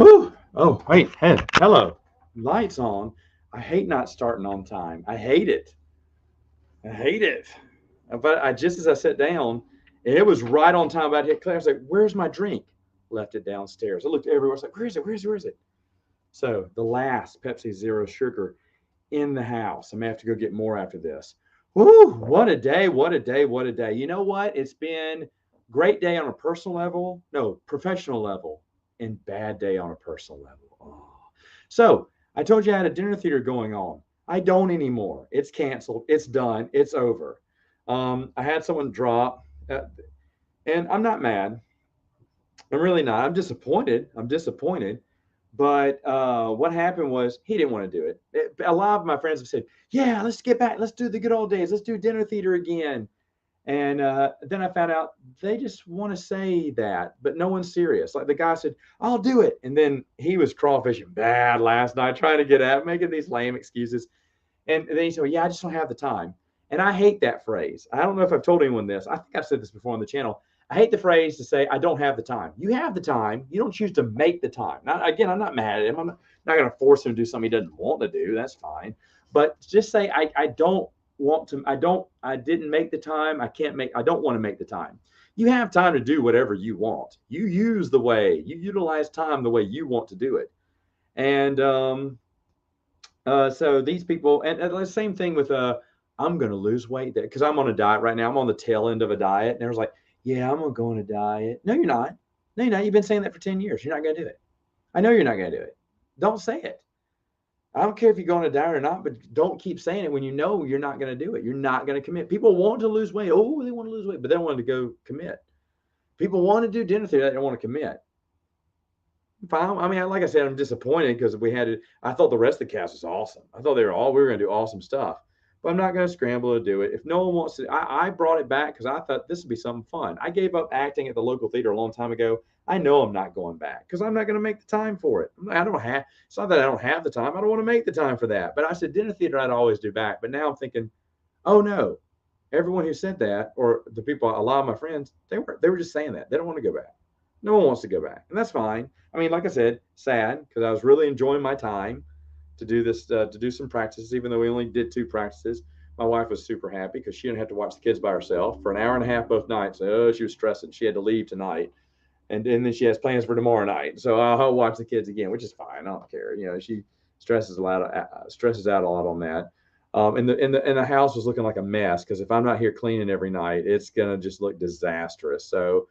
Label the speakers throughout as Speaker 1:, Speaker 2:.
Speaker 1: Whew. Oh, wait. Hey, hello. Lights on. I hate not starting on time. I hate it. I hate it. But I just as I sat down, and it was right on time. About to hit Claire. I was like, "Where's my drink?" Left it downstairs. I looked everywhere. I was like, "Where is it? Where is it? Where is it?" So the last Pepsi Zero Sugar in the house. I'm gonna have to go get more after this. Woo! What a day! What a day! What a day! You know what? It's been great day on a personal level, no, professional level, and bad day on a personal level. Oh. So I told you I had a dinner theater going on. I don't anymore. It's canceled. It's done. It's over. I had someone drop, and I'm not mad. I'm really not. I'm disappointed. I'm disappointed. But what happened was he didn't want to do it. A lot of my friends have said, "Yeah, let's get back. Let's do the good old days. Let's do dinner theater again." And then I found out they just want to say that, but no one's serious. Like the guy said, "I'll do it," and then he was crawfishing bad last night, trying to get out, making these lame excuses. And then he said, well, "Yeah, I just don't have the time." And I hate that phrase. I don't know if I've told anyone this. I think I've said this before on the channel. I hate the phrase to say, "I don't have the time." You have the time. You don't choose to make the time. Now, again, I'm not mad at him. I'm not going to force him to do something he doesn't want to do. That's fine. But just say, I don't want to, I didn't make the time. I don't want to make the time. You have time to do whatever you want. You utilize time the way you want to do it. And so these people, and the same thing with I'm going to lose weight because I'm on a diet right now. I'm on the tail end of a diet, and everyone's like, "Yeah, I'm going to go on a diet." No, you're not. No, you're not. You've been saying that for 10 years. You're not going to do it. I know you're not going to do it. Don't say it. I don't care if you go on a diet or not, but don't keep saying it when you know you're not going to do it. You're not going to commit. People want to lose weight. Oh, they want to lose weight, but they don't want to go commit. People want to do dinner theater. They don't want to commit. Fine. I mean, like I said, I'm disappointed because we had it. I thought the rest of the cast was awesome. I thought we were going to do awesome stuff, but I'm not going to scramble to do it. If no one wants to, I brought it back because I thought this would be something fun. I gave up acting at the local theater a long time ago. I know I'm not going back because I'm not going to make the time for it. I don't have. It's not that I don't have the time. I don't want to make the time for that. But I said dinner theater I'd always do back. But now I'm thinking, oh no, everyone who said that, or the people, a lot of my friends, they were just saying that they don't want to go back. No one wants to go back, and that's fine. I mean, like I said, sad because I was really enjoying my time to do this, to do some practices, even though we only did two practices. My wife was super happy because she didn't have to watch the kids by herself for an hour and a half both nights. Oh, she was stressing. She had to leave tonight, and then she has plans for tomorrow night. So I'll watch the kids again, which is fine. I don't care. She stresses out a lot on that. And the house was looking like a mess because if I'm not here cleaning every night, it's gonna just look disastrous. So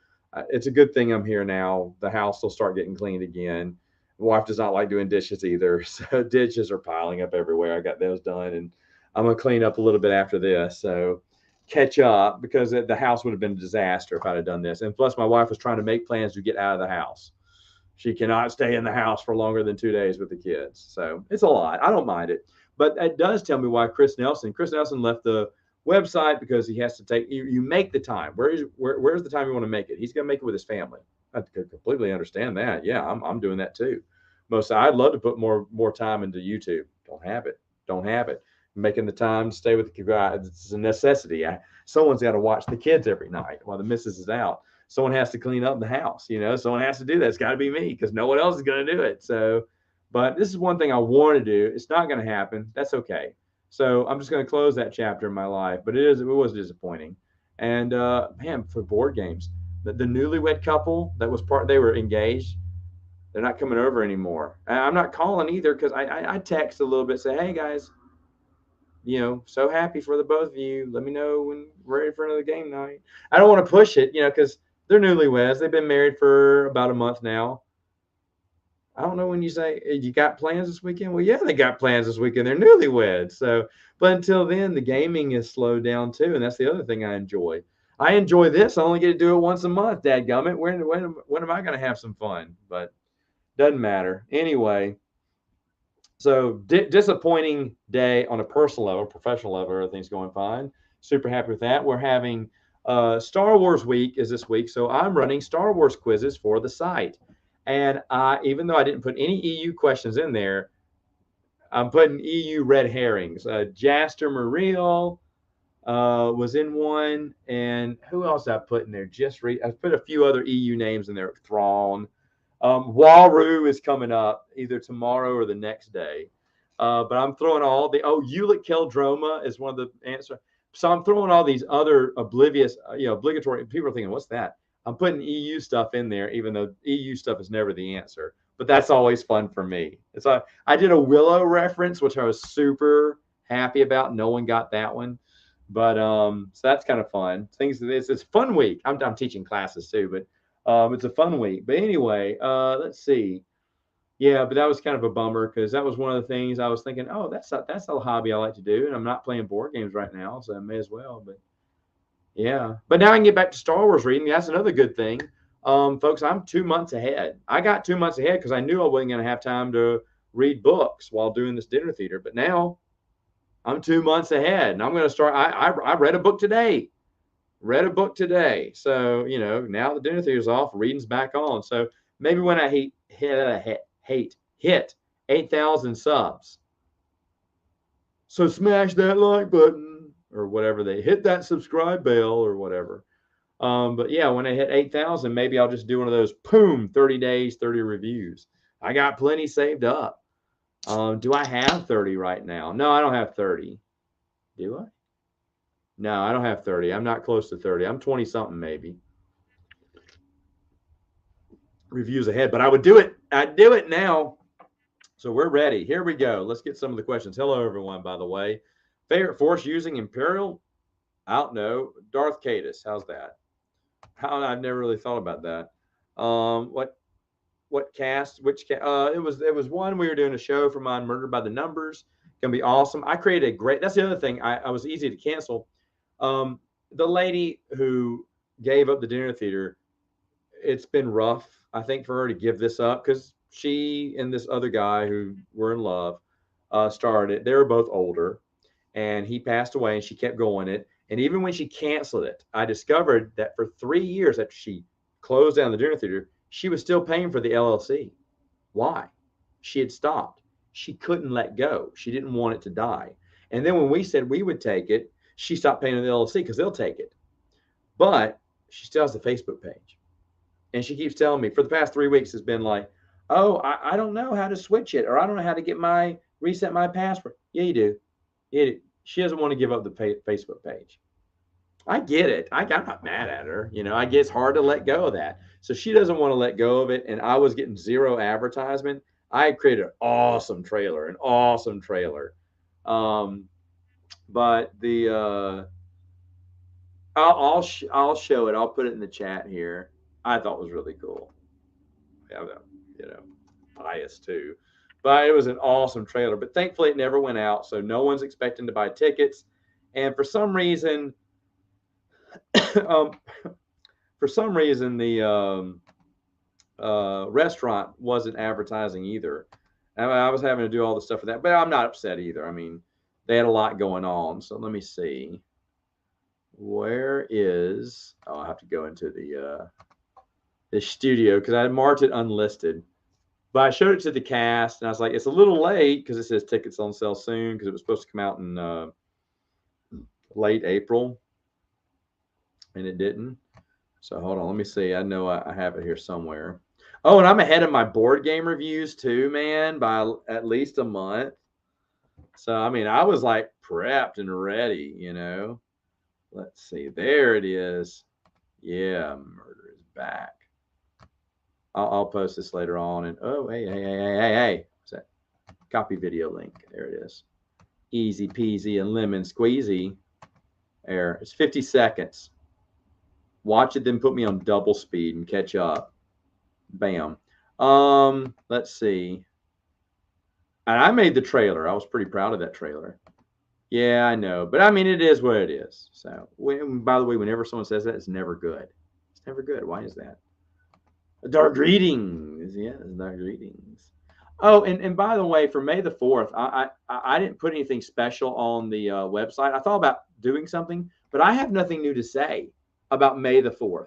Speaker 1: it's a good thing I'm here now. The house will start getting cleaned again. My wife does not like doing dishes either, so dishes are piling up everywhere. I got those done, and I'm gonna clean up a little bit after this. So catch up because the house would have been a disaster if I'd have done this. And plus, my wife was trying to make plans to get out of the house. She cannot stay in the house for longer than 2 days with the kids. So it's a lot. I don't mind it. But it does tell me why Chris Nelson left the website because he has to take, you make the time. Where's the time you want to make it? He's going to make it with his family. I could completely understand that. Yeah, I'm doing that too. I'd love to put more time into YouTube. Don't have it. Don't have it. Making the time to stay with the kids. It's a necessity. Someone's got to watch the kids every night while the missus is out. Someone has to clean up the house. Someone has to do that. It's got to be me because no one else is going to do it. So, but this is one thing I want to do. It's not going to happen. That's okay. So I'm just going to close that chapter in my life. But it was disappointing. And man, for board games, the newlywed couple that was they were engaged. They're not coming over anymore. I'm not calling either because I text a little bit, say, hey guys, so happy for the both of you. Let me know when we're ready for another game night. I don't want to push it, because they're newlyweds. They've been married for about a month now. I don't know when you say you got plans this weekend. Well, yeah, they got plans this weekend. They're newlyweds. So, but until then, the gaming is slowed down too, and that's the other thing I enjoy. I enjoy this. I only get to do it once a month. Dadgummit. When am I going to have some fun? But doesn't matter anyway. So disappointing day on a personal level, professional level, everything's going fine. Super happy with that. We're having Star Wars week is this week, so I'm running Star Wars quizzes for the site. And even though I didn't put any EU questions in there, I'm putting EU red herrings. Jaster Muriel was in one, and who else I put in there? I put a few other EU names in there. Thrawn. Waru is coming up either tomorrow or the next day. But I'm throwing all the Ulic Keldroma is one of the answers. So I'm throwing all these other obligatory. People are thinking, what's that? I'm putting EU stuff in there, even though EU stuff is never the answer. But that's always fun for me. It's I did a Willow reference, which I was super happy about. No one got that one, but so that's kind of fun. It's a fun week. I'm teaching classes too, but it's a fun week. But anyway, let's see. Yeah, but that was kind of a bummer because that was one of the things I was thinking. Oh, that's a hobby I like to do, and I'm not playing board games right now, so I may as well. But yeah, but now I can get back to Star Wars reading. That's another good thing, folks. I'm 2 months ahead. I got 2 months ahead because I knew I wasn't going to have time to read books while doing this dinner theater. But now I'm 2 months ahead, and I'm going to start. I read a book today. Read a book today, so now the dinner theater's off, reading's back on. So maybe when I hit 8,000 subs. So smash that like button or whatever, they hit that subscribe bell or whatever. But yeah, when I hit 8,000, maybe I'll just do one of those 30 days, 30 reviews. I got plenty saved up. Do I have 30 right now? No, I don't have 30. Do I? No, I don't have 30. I'm not close to 30. I'm 20 something maybe. Reviews ahead, but I would do it. I'd do it now. So we're ready. Here we go. Let's get some of the questions. Hello, everyone, by the way. Favorite force using Imperial? I don't know. Darth Cadus. How's that? I've never really thought about that. What cast? Which cast? It was one we were doing a show for mine, Murdered by the Numbers. Gonna be awesome. I created a great. That's the other thing. I was easy to cancel. The lady who gave up the dinner theater, it's been rough, I think, for her to give this up because she and this other guy who were in love started it. They were both older, and he passed away, and she kept going it. And even when she canceled it, I discovered that for 3 years after she closed down the dinner theater, she was still paying for the LLC. Why? She had stopped. She couldn't let go. She didn't want it to die. And then when we said we would take it, she stopped paying the LLC because they'll take it. But she still has the Facebook page. And she keeps telling me for the past 3 weeks, it's been like, oh, I don't know how to switch it, or I don't know how to get reset my password. Yeah, you do. She doesn't want to give up the Facebook page. I get it. I'm not mad at her. I get it's hard to let go of that. So she doesn't want to let go of it. And I was getting zero advertisement. I created an awesome trailer. But the I'll show it. I'll put it in the chat here. I thought it was really cool. Yeah, biased too. But it was an awesome trailer. But thankfully, it never went out, so no one's expecting to buy tickets. And for some reason, the restaurant wasn't advertising either. I was having to do all the stuff for that, but I'm not upset either. I mean, they had a lot going on. So let me see. Where is? Oh, I have to go into the studio because I marked it unlisted. But I showed it to the cast, and I was like, it's a little late because it says tickets on sale soon because it was supposed to come out in late April, and it didn't. So hold on, let me see. I know I have it here somewhere. Oh, and I'm ahead of my board game reviews too, man, by at least a month. So, I mean, I was like prepped and ready, Let's see. There it is. Yeah, Murder is back. I'll post this later on. And oh, hey. What's that? Copy video link. There it is. Easy peasy and lemon squeezy. There. It's 50 seconds. Watch it, then put me on double speed and catch up. Bam. Let's see. And I made the trailer. I was pretty proud of that trailer. Yeah, I know. But I mean, it is what it is. So, by the way, whenever someone says that, it's never good. It's never good. Why is that? Dark greetings. Yes, dark greetings. Oh, and by the way, for May the 4th, I didn't put anything special on the website. I thought about doing something, but I have nothing new to say about May the 4th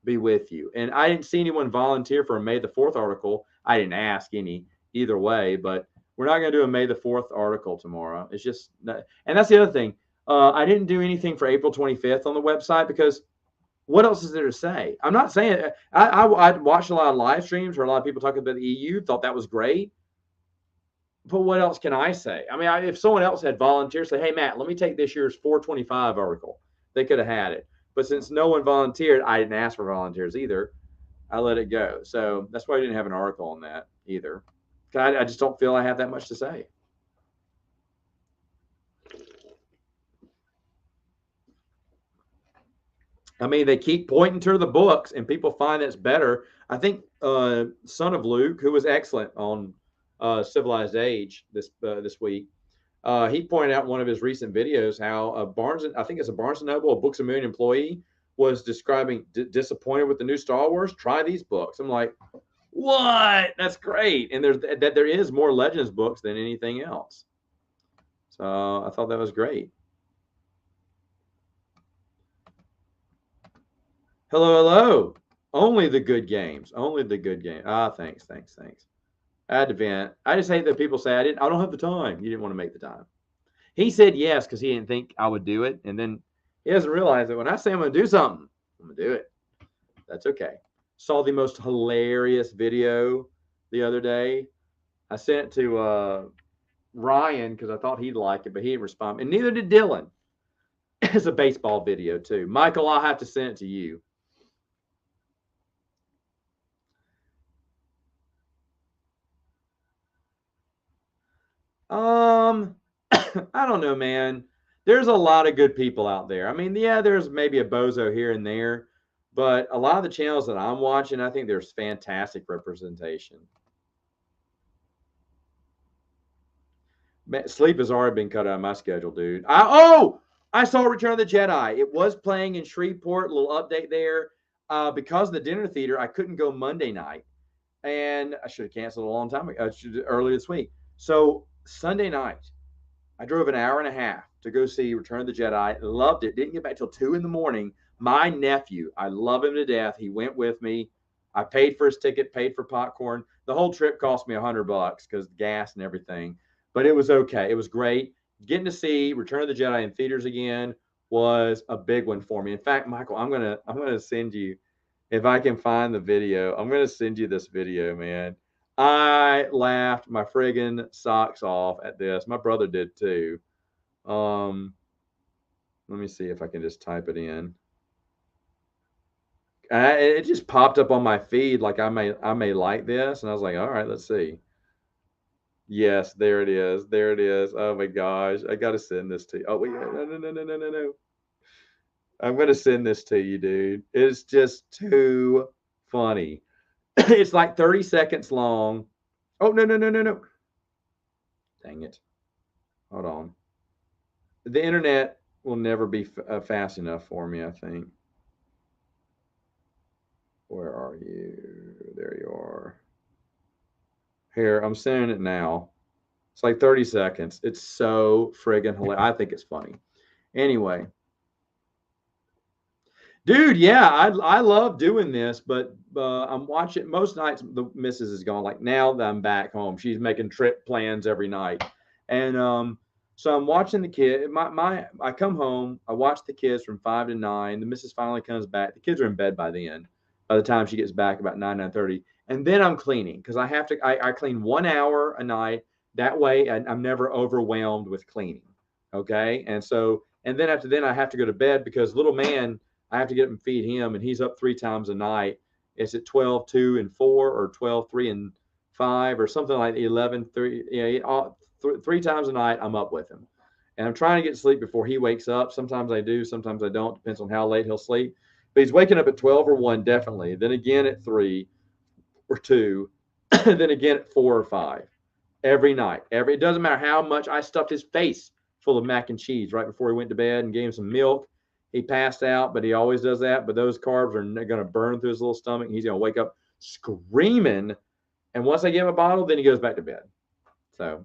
Speaker 1: be with you. And I didn't see anyone volunteer for a May the 4th article. I didn't ask any either way, but we're not going to do a May the 4th article tomorrow. It's just, and that's the other thing. I didn't do anything for April 25th on the website because What else is there to say? I'm not saying I watched a lot of live streams where a lot of people talking about the EU, thought that was great. But what else can I say? I mean, if someone else had volunteered, say, hey, Matt, let me take this year's 425 article, they could have had it. But since no one volunteered, I didn't ask for volunteers either. I let it go. So that's why I didn't have an article on that either. I just don't feel I have that much to say. I mean, they keep pointing to the books, and people find it's better. I think Son of Luke, who was excellent on Civilized Age this week, he pointed out in one of his recent videos how I think it's a Barnes and Noble, a Books a Million employee, was describing disappointed with the new Star Wars. Try these books. I'm like, what? That's great. And there is more Legends books than anything else. So I thought that was great. Hello. Only the good games. Only the good game. Thanks. I had to vent. I just hate that people say I don't have the time. You didn't want to make the time. He said yes because he didn't think I would do it. And then he doesn't realize that when I say I'm going to do something, I'm going to do it. That's okay. Saw the most hilarious video the other day. I sent it to Ryan because I thought he'd like it, but he didn't respond. And neither did Dylan. It's a baseball video too. Michael, I'll have to send it to you. I don't know, man. There's a lot of good people out there. I mean, yeah, there's maybe a bozo here and there, but a lot of the channels that I'm watching, I think there's fantastic representation. Man, sleep has already been cut out of my schedule, dude. I saw Return of the Jedi. It was playing in Shreveport. A little update there. Because of the dinner theater, I couldn't go Monday night, and I should have canceled a long time ago, earlier this week. So Sunday night, I drove an hour and a half to go see Return of the Jedi. Loved it. Didn't get back till 2 a.m. My nephew, I love him to death. He went with me. I paid for his ticket, paid for popcorn. The whole trip cost me $100 because gas and everything, but it was okay. It was great. Getting to see Return of the Jedi in theaters again was a big one for me. In fact, Michael, I'm gonna send you, if I can find the video, I'm gonna send you this video, man. I laughed my friggin' socks off at this. My brother did too. Let me see if I can just type it in. It just popped up on my feed like I may like this, and I was like, all right, let's see. Yes, there it is. There it is. Oh my gosh, I gotta send this to you. Oh wait, no. I'm gonna send this to you, dude. It's just too funny. It's like 30 seconds long. Oh, no. Dang it. Hold on. The internet will never be fast enough for me, I think. Where are you? There you are. Here, I'm sending it now. It's like 30 seconds. It's so friggin' hilarious. I think it's funny. Anyway. Dude, yeah, I love doing this, but I'm watching most nights. The missus is gone. Like now that I'm back home, she's making trip plans every night, and so I'm watching the kid. I come home, I watch the kids from 5 to 9. The missus finally comes back. The kids are in bed by the end. By the time she gets back, about 9:30, and then I'm cleaning because I have to. I clean 1 hour a night. That way, I'm never overwhelmed with cleaning. Okay, and then after then, I have to go to bed because little man. I have to get him and feed him, and he's up 3 times a night. It's at 12, 2, and 4, or 12, 3, and 5, or something like 11, 3. Yeah, 3 times a night I'm up with him. And I'm trying to get to sleep before he wakes up. Sometimes I do, sometimes I don't. Depends on how late he'll sleep. But he's waking up at 12 or 1, definitely. Then again at 3 or 2. Then again at 4 or 5. Every night. It doesn't matter how much I stuffed his face full of mac and cheese right before he went to bed and gave him some milk. He passed out, but he always does that. But those carbs are going to burn through his little stomach. He's going to wake up screaming. And once I give him a bottle, then he goes back to bed. So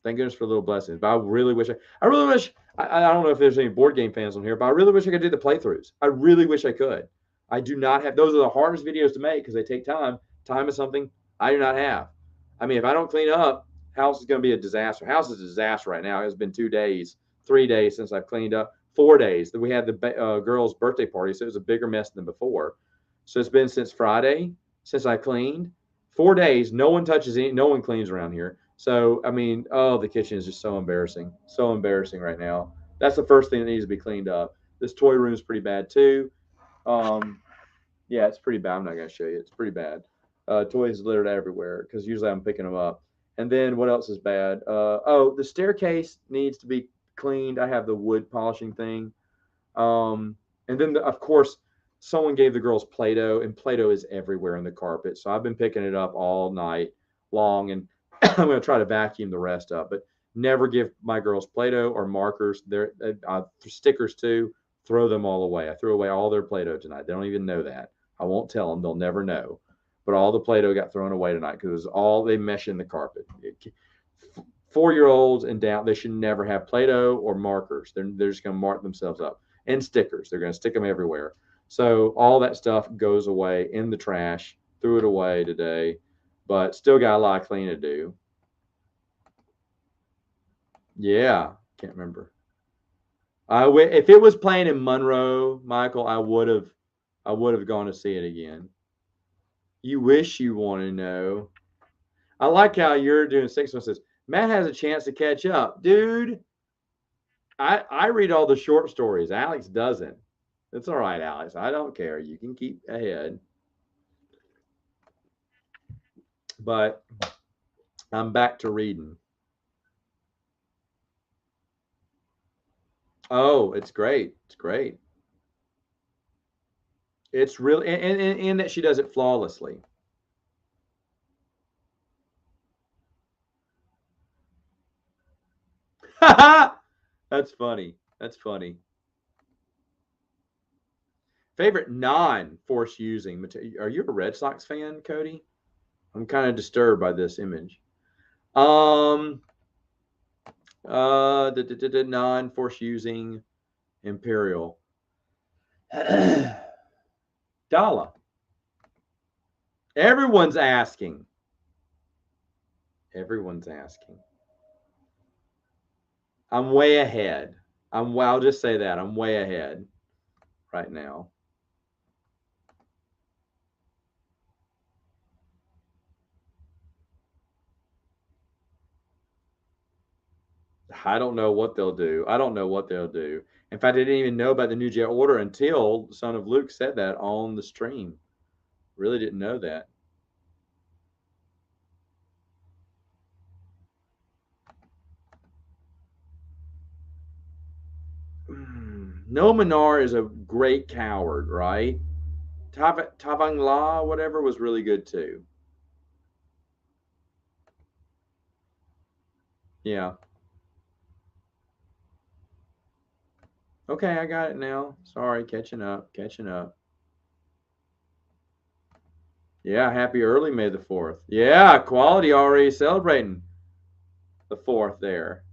Speaker 1: thank goodness for little blessings. But I really wish, I don't know if there's any board game fans on here, but I really wish I could do the playthroughs. I really wish I could. I do not have, those are the hardest videos to make because they take time. Time is something I do not have. I mean, if I don't clean up, house is going to be a disaster. House is a disaster right now. It's been 2 days, 3 days since I've cleaned up. 4 days that we had the girl's birthday party, so it was a bigger mess than before. So it's been since Friday since I cleaned. 4 days, no one touches any, no one cleans around here. So I mean, oh, the kitchen is just so embarrassing right now. That's the first thing that needs to be cleaned up. This toy room is pretty bad too. Um, yeah, it's pretty bad. I'm not gonna show you. It's pretty bad. Toys littered everywhere because usually I'm picking them up. And then what else is bad? Oh, the staircase needs to be cleaned. I have the wood polishing thing. And then of course, someone gave the girls Play-Doh, and Play-Doh is everywhere in the carpet. So I've been picking it up all night long, and I'm gonna try to vacuum the rest up. But never give my girls Play-Doh or markers. They're stickers too. Throw them all away. I threw away all their Play-Doh tonight. They don't even know that. I won't tell them. They'll never know. But all the Play-Doh got thrown away tonight because it was all they mesh in the carpet. 4-year-olds and down, they should never have Play-Doh or markers. They're just going to mark themselves up. And stickers. They're going to stick them everywhere. So all that stuff goes away in the trash. Threw it away today, but still got a lot of cleaning to do. Yeah, can't remember. If it was playing in Monroe, Michael, I would have gone to see it again. You wish you want to know. I like how you're doing 6 months. Matt has a chance to catch up, dude. I read all the short stories. Alex doesn't. It's all right, Alex. I don't care. You can keep ahead. But I'm back to reading. Oh, it's great. It's great. It's really and that she does it flawlessly. That's funny. That's funny. Favorite non-force using material. Are you a Red Sox fan, Cody? I'm kind of disturbed by this image. Um, the non-force using Imperial. Dala. Everyone's asking. Everyone's asking. I'm way ahead. I'll just say that. I'm way ahead right now. I don't know what they'll do. I don't know what they'll do. In fact, I didn't even know about the New Jet order until Son of Luke said that on the stream. Really didn't know that. No Minar is a great coward, right? Tavang La, whatever, was really good too. Yeah. Okay, I got it now. Sorry, catching up, catching up. Yeah, happy early May the 4th. Yeah, quality already celebrating the 4th there.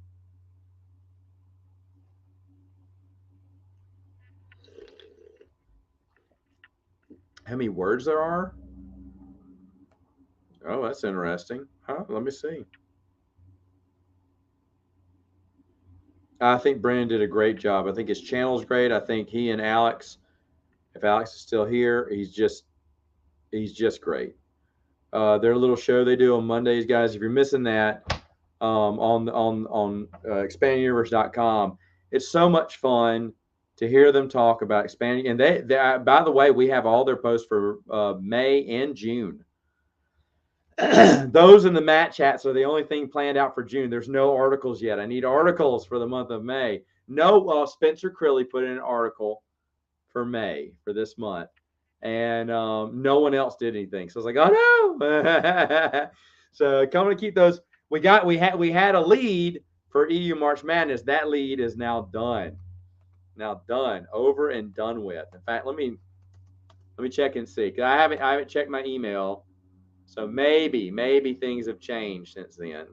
Speaker 1: How many words there are? Oh, that's interesting. Huh? Let me see. I think Brandon did a great job. I think his channel's great. I think he and Alex, if Alex is still here, he's just great. Their little show they do on Mondays, guys. If you're missing that, on expandinguniverse.com, it's so much fun to hear them talk about expanding. And they by the way, we have all their posts for May and June. Those in the Matt chats are the only thing planned out for June. There's no articles yet. I need articles for the month of May. No, Spencer Crilly put in an article for May for this month, and no one else did anything. So I was like, oh no. So coming to keep those. We had a lead for EU March Madness. That lead is now done. Now done, over and done with. In fact, let me check and see. Cause I haven't checked my email. So maybe things have changed since then.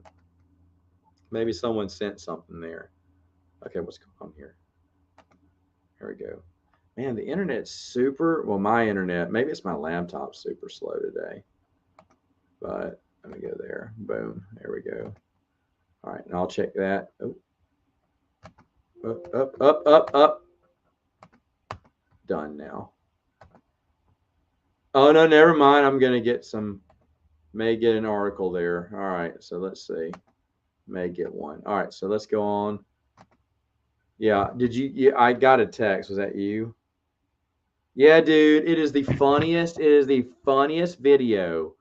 Speaker 1: Maybe someone sent something there. Okay, what's going on here? Here we go. Man, the internet's super. Well, my internet. Maybe it's my laptop super slow today. But let me go there. Boom. There we go. All right, and I'll check that. Oh. Up. Done now. Oh, no, never mind. I'm going to get may get an article there. All right, so let's see. May get one. All right, so let's go on. Yeah, I got a text. Was that you? Yeah, dude, it is the funniest. It is the funniest video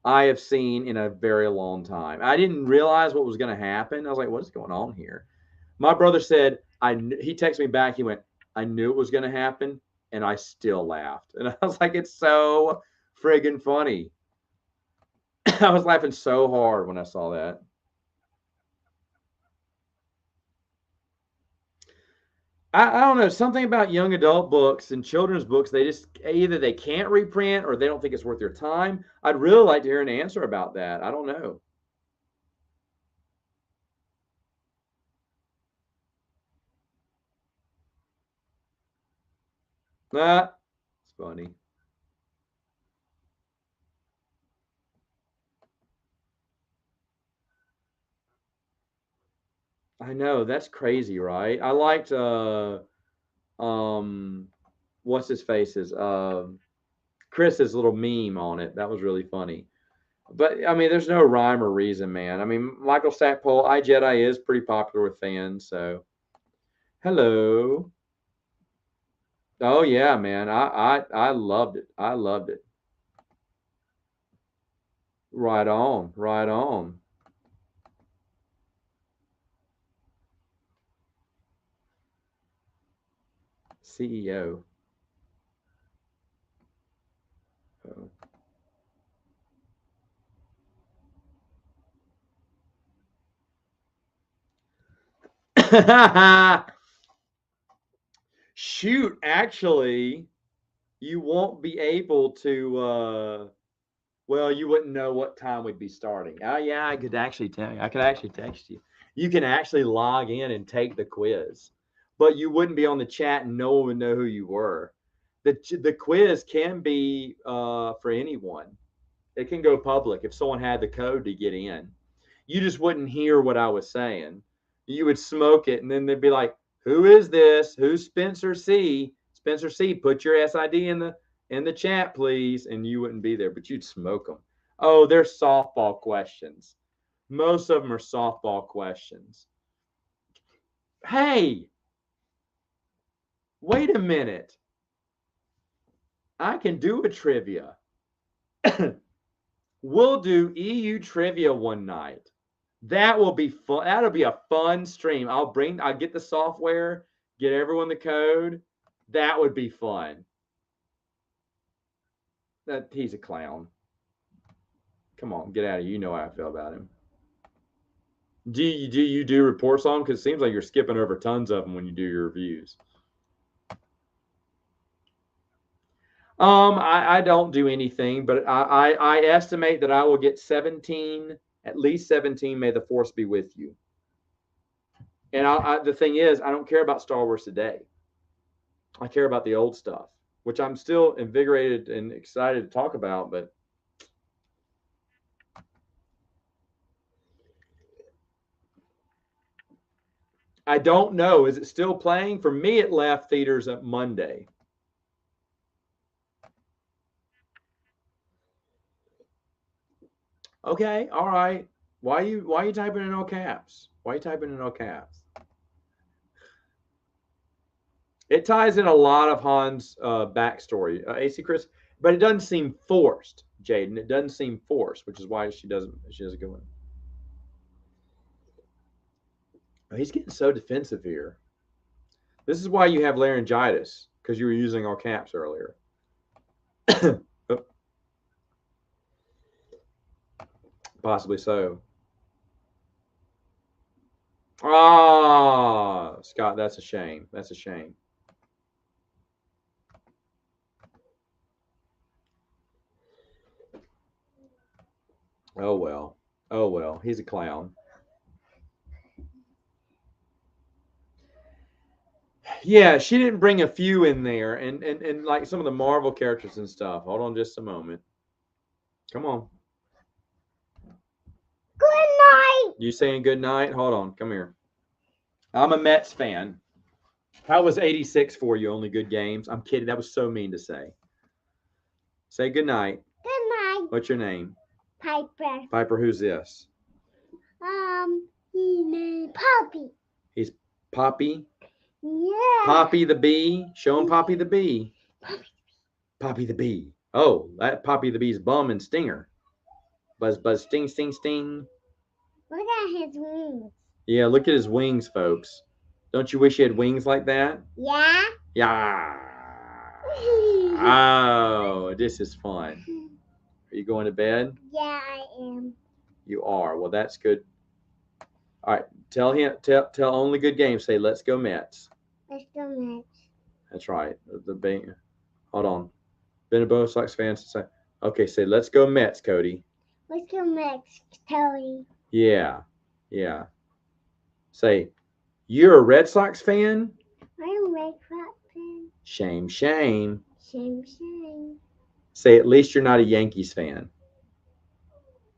Speaker 1: I have seen in a very long time. I didn't realize what was going to happen. I was like, what is going on here? My brother said, he texted me back. He went, I knew it was going to happen, and I still laughed. And I was like, it's so friggin' funny. I was laughing so hard when I saw that. I don't know, something about young adult books and children's books, they just either they can't reprint or they don't think it's worth their time. I'd really like to hear an answer about that. I don't know. It's funny. I know, that's crazy, right? I liked um what's his face's Chris's little meme on it. That was really funny. But I mean, there's no rhyme or reason, man. I mean, Michael Stackpole, iJedi is pretty popular with fans, so hello. Oh yeah, man. I loved it. I loved it. Right on. Right on. CEO. Oh. Shoot, actually, you won't be able to well, you wouldn't know what time we'd be starting. Oh yeah, I could actually tell you. I could actually text you. You can actually log in and take the quiz, but you wouldn't be on the chat and no one would know who you were. The quiz can be for anyone. It can go public if someone had the code to get in. You just wouldn't hear what I was saying. You would smoke it, and then they'd be like, "Who is this? Who's Spencer C? Spencer C, put your SID in the chat, please." And you wouldn't be there, but you'd smoke them. Oh, they're softball questions. Most of them are softball questions. Hey, wait a minute. I can do a trivia. We'll do EU trivia one night. That will be fun. That'll be a fun stream. I'll get the software, get everyone the code. That would be fun. That he's a clown. Come on, get out of here. You know how I feel about him. Do you do reports on him? Because it seems like you're skipping over tons of them when you do your reviews. I don't do anything, but I estimate that I will get 17, at least 17. May the force be with you. And the thing is, I don't care about Star Wars today. I care about the old stuff, which I'm still invigorated and excited to talk about, but I don't know. Is it still playing? For me, it left theaters at Monday. Okay, all right. Why you typing in all caps? Why are you typing in all caps? It ties in a lot of Han's backstory, AC Chris, but it doesn't seem forced, Jaden. It doesn't seem forced, which is why she doesn't go in. Oh, he's getting so defensive here. This is why you have laryngitis, because you were using all caps earlier. Oh. Possibly so. Ah, Scott, that's a shame. That's a shame. Oh well. Oh well. He's a clown. Yeah, she didn't bring a few in there, and like some of the Marvel characters and stuff. Hold on just a moment. Come on.
Speaker 2: Good night.
Speaker 1: You saying good night? Hold on. Come here. I'm a Mets fan. How was 86 for you? Only good games? I'm kidding. That was so mean to say. Say good night.
Speaker 2: Good night,
Speaker 1: What's your name?
Speaker 2: Piper.
Speaker 1: Piper, who's this?
Speaker 2: He named Poppy.
Speaker 1: He's Poppy.
Speaker 2: Yeah.
Speaker 1: Poppy the bee. Show him Poppy the bee. Poppy the bee. Oh, that Poppy the bee's bum and stinger. Buzz, buzz, sting, sting, sting.
Speaker 2: Look at his wings.
Speaker 1: Yeah, look at his wings, folks. Don't you wish he had wings like that?
Speaker 2: Yeah.
Speaker 1: Yeah. Oh, this is fun. Are you going to bed?
Speaker 2: Yeah, I am.
Speaker 1: You are. Well, that's good. All right. Tell only good games. Say, let's go Mets.
Speaker 2: Let's go next.
Speaker 1: That's right. Hold on. Been a Bo Sox fan since okay, say, let's go Mets, Cody.
Speaker 2: Let's go next, Kelly.
Speaker 1: Yeah. Yeah. Say, you're a Red Sox fan?
Speaker 2: I'm Red Sox fan.
Speaker 1: Shame, shame.
Speaker 2: Shame, shame.
Speaker 1: Say, at least you're not a Yankees fan.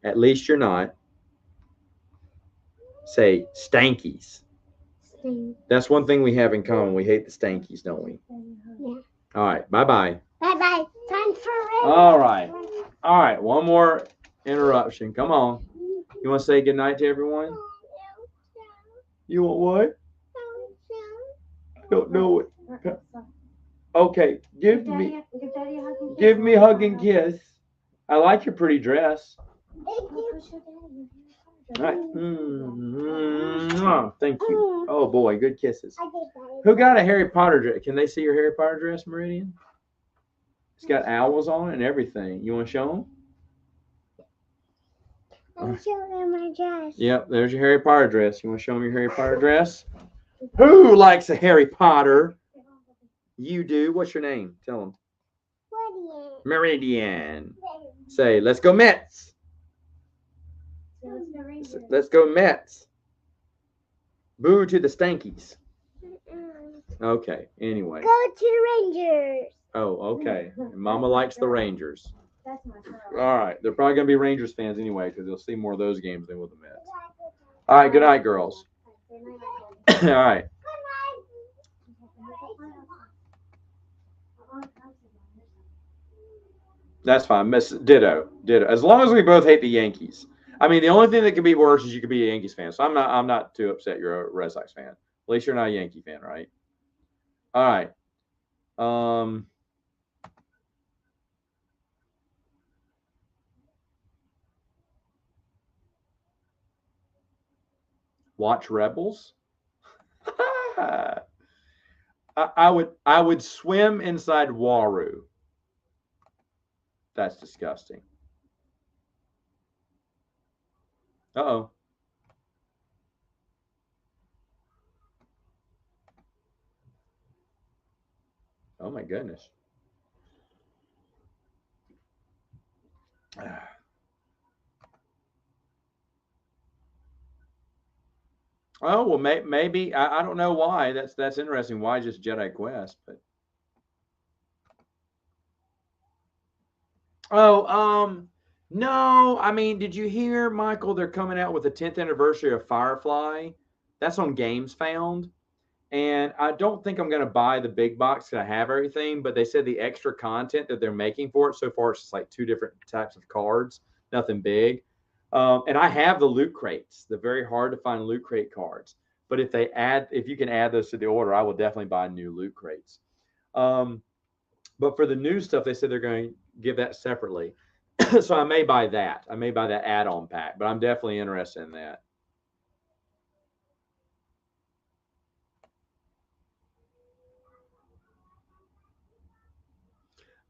Speaker 1: At least you're not. Say, Stankies.
Speaker 2: Shame.
Speaker 1: That's one thing we have in common. We hate the Stankies, don't we?
Speaker 2: Yeah.
Speaker 1: All right. Bye-bye.
Speaker 2: Bye-bye. Time for red.
Speaker 1: All right. All right. One more interruption. Come on. You want to say goodnight to everyone? You want what? Don't know it. Okay. Give me a hug and kiss. I like your pretty dress. All right. Thank you. Oh boy, good kisses. Who got a Harry Potter dress? Can they see your Harry Potter dress, Meridian? It's got owls on it and everything. You want to show them?
Speaker 2: I'm showing my dress.
Speaker 1: Yep, there's your Harry Potter dress. You want to show them your Harry Potter dress? Who likes a Harry Potter? You do. What's your name? Tell them. Meridian. Say, let's go Mets. Let's go Mets. Boo to the Stankies. Okay, anyway.
Speaker 2: Go to the Rangers.
Speaker 1: Oh, okay. Mama likes the Rangers. All right. They're probably going to be Rangers fans anyway because they'll see more of those games than with the Mets. All right. Good night, girls. All right. That's fine. Miss Ditto. Ditto. As long as we both hate the Yankees. I mean, the only thing that could be worse is you could be a Yankees fan. So I'm not too upset you're a Red Sox fan. At least you're not a Yankee fan, right? All right. Watch Rebels. I would swim inside Waru. That's disgusting. Uh-oh. Oh my goodness. Oh well, maybe I don't know why. That's interesting. Why just Jedi Quest? But no. I mean, did you hear, Michael? They're coming out with the 10th anniversary of Firefly. That's on Games Found, and I don't think I'm going to buy the big box because I have everything. But they said the extra content that they're making for it so far it's just like 2 different types of cards, nothing big. And I have the loot crates, the very hard to find loot crate cards. But if you can add those to the order, I will definitely buy new loot crates. But for the new stuff, they said they're going to give that separately. So I may buy that. I may buy that add-on pack, but I'm definitely interested in that.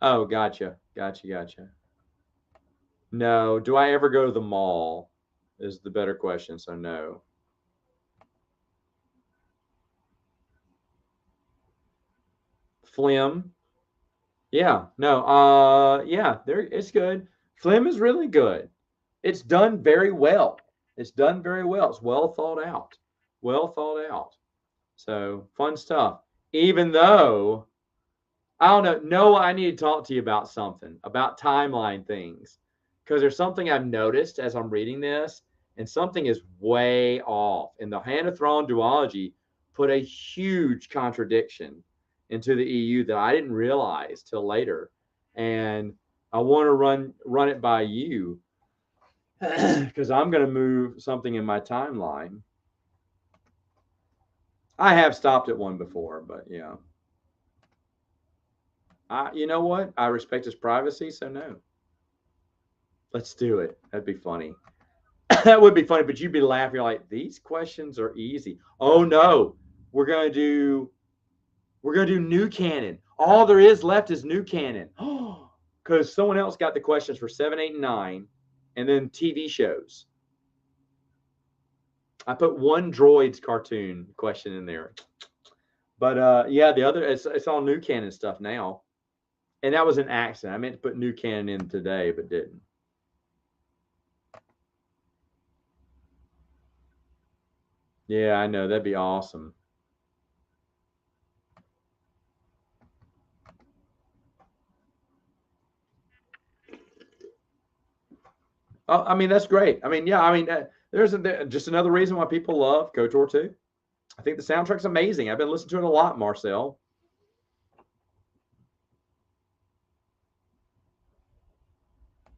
Speaker 1: Oh, gotcha. No. Do I ever go to the mall? Is the better question. So no. Flim. Yeah. No. Yeah. It's good. Flim is really good. It's done very well. It's well thought out. So fun stuff. Even though I don't know. No, I need to talk to you about something about timeline things because there's something I've noticed as I'm reading this, and something is way off. In the Hand of Thrawn duology, put a huge contradiction into the EU that I didn't realize till later. And I want to run it by you because I'm going to move something in my timeline. I have stopped at one before, but yeah. You know what? I respect his privacy, so no. Let's do it. That'd be funny. That would be funny, but you'd be laughing. You're like, these questions are easy. Oh no, we're gonna do new canon. All there is left is new canon. Because someone else got the questions for 7, 8, and 9, and then TV shows. I put one droids cartoon question in there. But yeah, the other it's all new canon stuff now. And that was an accident. I meant to put new canon in today, but didn't. Yeah, I know. That'd be awesome. Oh, I mean, that's great. I mean, yeah, I mean, there's just another reason why people love KOTOR 2. I think the soundtrack's amazing. I've been listening to it a lot, Marcel.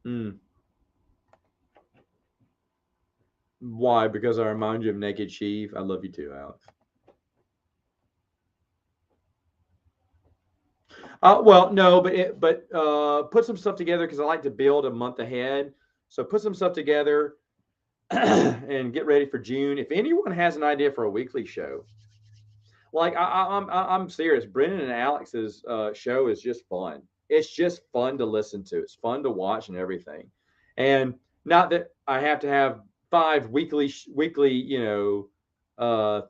Speaker 1: Mm. Why? Because I remind you of Naked Chief. I love you too, Alex. Well, no, but put some stuff together because I like to build a month ahead. So put some stuff together and get ready for June. If anyone has an idea for a weekly show, like I'm serious. Brendan and Alex's show is just fun. It's just fun to listen to. It's fun to watch and everything. And not that I have to have 5 weekly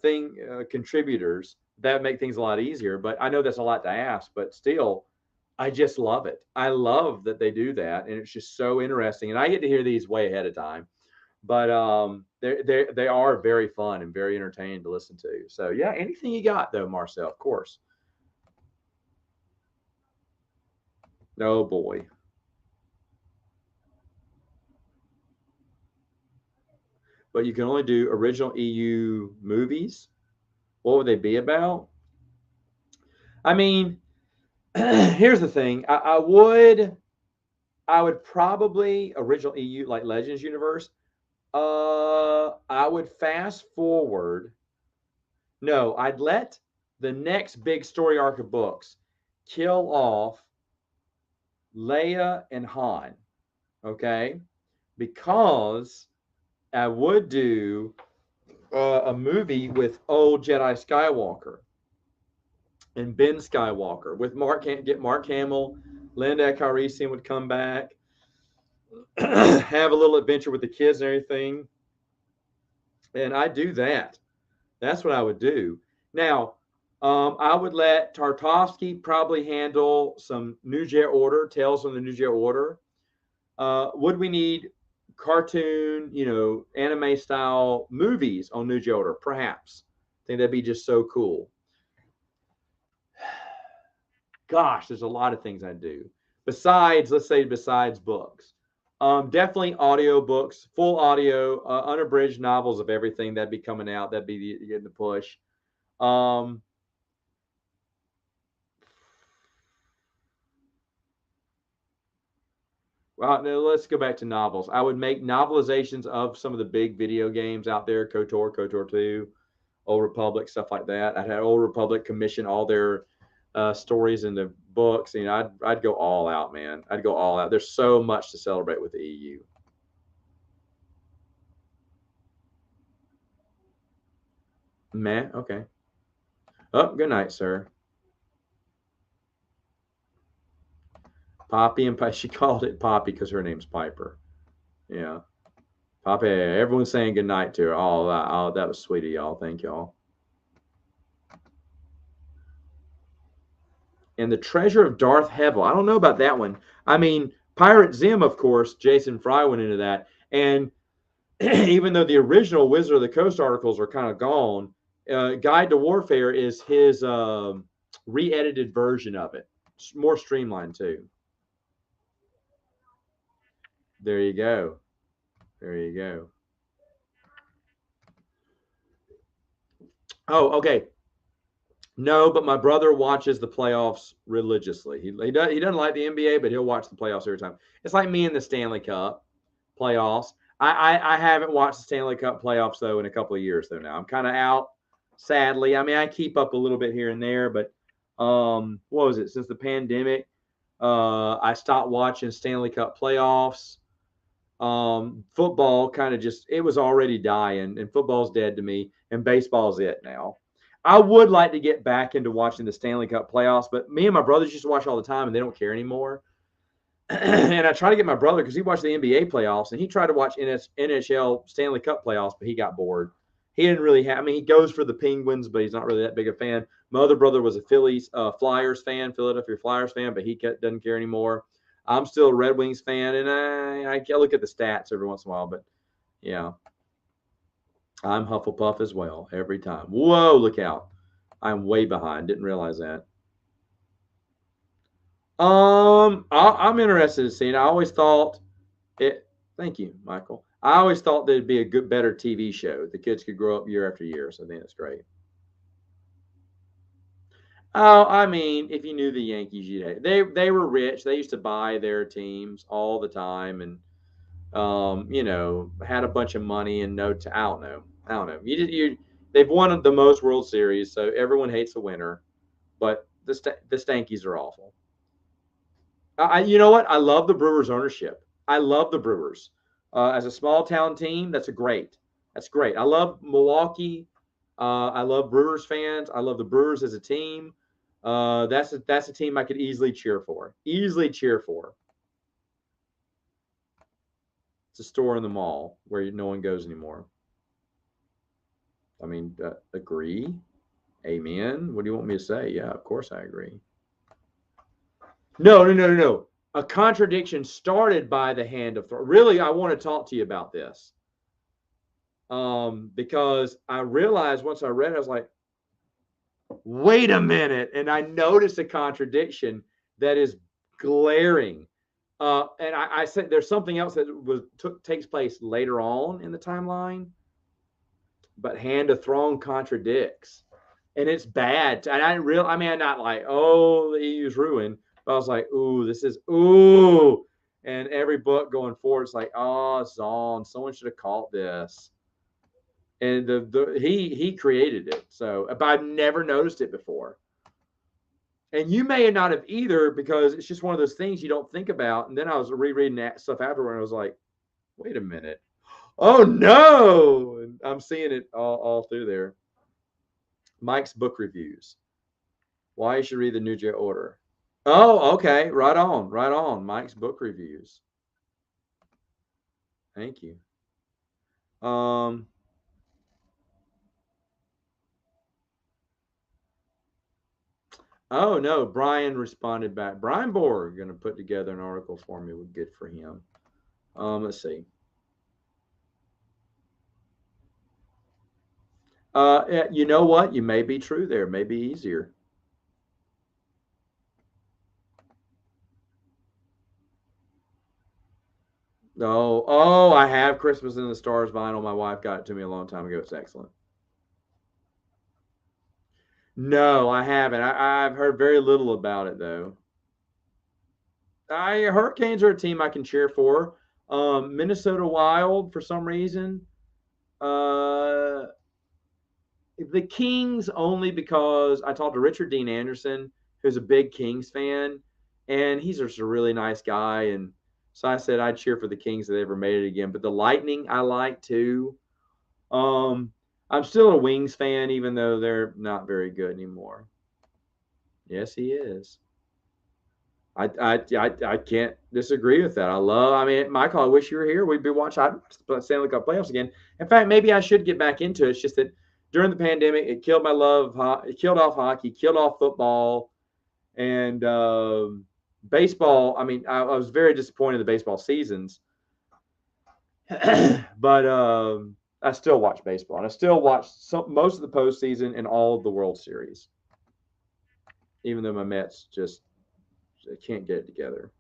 Speaker 1: thing contributors that make things a lot easier. But I know that's a lot to ask. But still, I just love it. I love that they do that, and it's just so interesting. And I get to hear these way ahead of time, but they are very fun and very entertaining to listen to. So yeah, anything you got though, Marcel, of course. Oh boy. But you can only do original EU movies. What would they be about? I mean, here's the thing. I would probably original EU like Legends universe. I would fast forward. No, I'd let the next big story arc of books kill off Leia and Han. Okay, because I would do a movie with old Jedi Skywalker and Ben Skywalker with get Mark Hamill, Linda Calrissian would come back, have a little adventure with the kids and everything, and I do that. That's what I would do. Now, I would let Tartovsky probably handle some New Jedi Order, Tales from the New Jedi Order. Would we need cartoon, anime style movies on New Jedi Order? Perhaps. I think that'd be just so cool. Gosh, there's a lot of things I do. Let's say, besides books. Definitely audio books, full audio, unabridged novels of everything that'd be coming out. That'd be getting the push. Um, well, now let's go back to novels. I would make novelizations of some of the big video games out there, KOTOR, KOTOR 2, Old Republic, stuff like that. I'd have Old Republic commission all their stories into books. I'd go all out, man. I'd go all out. There's so much to celebrate with the EU. Man, okay. Oh, good night, sir. Poppy and She called it Poppy because her name's Piper. Yeah. Poppy, everyone's saying good night to her. Oh, that was sweet of y'all. Thank y'all. And the Treasure of Darth Hevel. I don't know about that one. I mean, Pirate Zim, of course, Jason Fry went into that. And even though the original Wizard of the Coast articles are kind of gone, Guide to Warfare is his re-edited version of it. It's more streamlined too. There you go. There you go. Oh, okay. No, but my brother watches the playoffs religiously. He doesn't like the NBA, but he'll watch the playoffs every time. It's like me in the Stanley Cup playoffs. I haven't watched the Stanley Cup playoffs though in a couple of years though now. I'm kind of out, sadly. I mean, I keep up a little bit here and there, but what was it? Since the pandemic, I stopped watching Stanley Cup playoffs. Football kind of just it was already dying, and football's dead to me, and baseball's it now. I would like to get back into watching the Stanley Cup playoffs, but me and my brothers used to watch all the time, and they don't care anymore. And I try to get my brother because he watched the NBA playoffs, and he tried to watch NHL Stanley Cup playoffs, but he got bored. He didn't really have. I mean, he goes for the Penguins, but he's not really that big a fan. My other brother was a Phillies Flyers fan, Philadelphia Flyers fan, but he doesn't care anymore. I'm still a Red Wings fan, and I look at the stats every once in a while, but yeah, I'm Hufflepuff as well every time. Whoa, look out. I'm way behind. Didn't realize that. I'm interested in seeing. I always thought it. Thank you, Michael. I always thought there'd be a better TV show. The kids could grow up year after year. So I think that's great. Oh, I mean, if you knew the Yankees, they were rich. They used to buy their teams all the time, and had a bunch of money and I don't know. I don't know. They've won the most World Series, so everyone hates the winner. But the Stankies are awful. You know what? I love the Brewers ownership. I love the Brewers as a small town team. That's great. That's great. I love Milwaukee. I love Brewers fans. I love the Brewers as a team. That's a team I could easily cheer for. Easily cheer for. It's a store in the mall where no one goes anymore. I mean, agree. Amen. What do you want me to say? Yeah, of course I agree. No. A contradiction started by the hand of Thor. Really, I want to talk to you about this. Because I realized once I read it, I was like, wait a minute. And I noticed a contradiction that is glaring. And I said there's something else that takes place later on in the timeline, but Hand of Throne contradicts. And it's bad. And I mean, I'm not like, oh, the EU's ruined. But I was like, ooh, this is ooh. And every book going forward, it's like, oh, Zon, someone should have caught this. And he created it. So, but I've never noticed it before. And you may not have either because it's just one of those things you don't think about. And then I was rereading that stuff afterward, and I was like, wait a minute. Oh no! And I'm seeing it all through there. Mike's book reviews. Why you should read the New Jet Order. Oh, okay. Right on. Right on. Mike's book reviews. Thank you. Oh no, Brian responded back. Brian Borg going to put together an article for me. Good for him. Let's see. You know what? You may be true there. Maybe easier. Oh, I have Christmas in the Stars vinyl. My wife got it to me a long time ago. It's excellent. No, I haven't. I've heard very little about it though. Hurricanes are a team I can cheer for. Minnesota Wild for some reason. Uh, the Kings only because I talked to Richard Dean Anderson, who's a big Kings fan, and he's just a really nice guy. And so I said I'd cheer for the Kings if they ever made it again. But the Lightning I like too. I'm still a Wings fan, even though they're not very good anymore. Yes, he is. I can't disagree with that. I mean, Michael, I wish you were here. We'd be watching Stanley Cup playoffs again. In fact, maybe I should get back into it. It's just that during the pandemic, it killed my love. It killed off hockey, killed off football, and baseball. I mean, I was very disappointed in the baseball seasons, but I still watch baseball, and I still watch most of the postseason and all of the World Series, even though my Mets just can't get it together.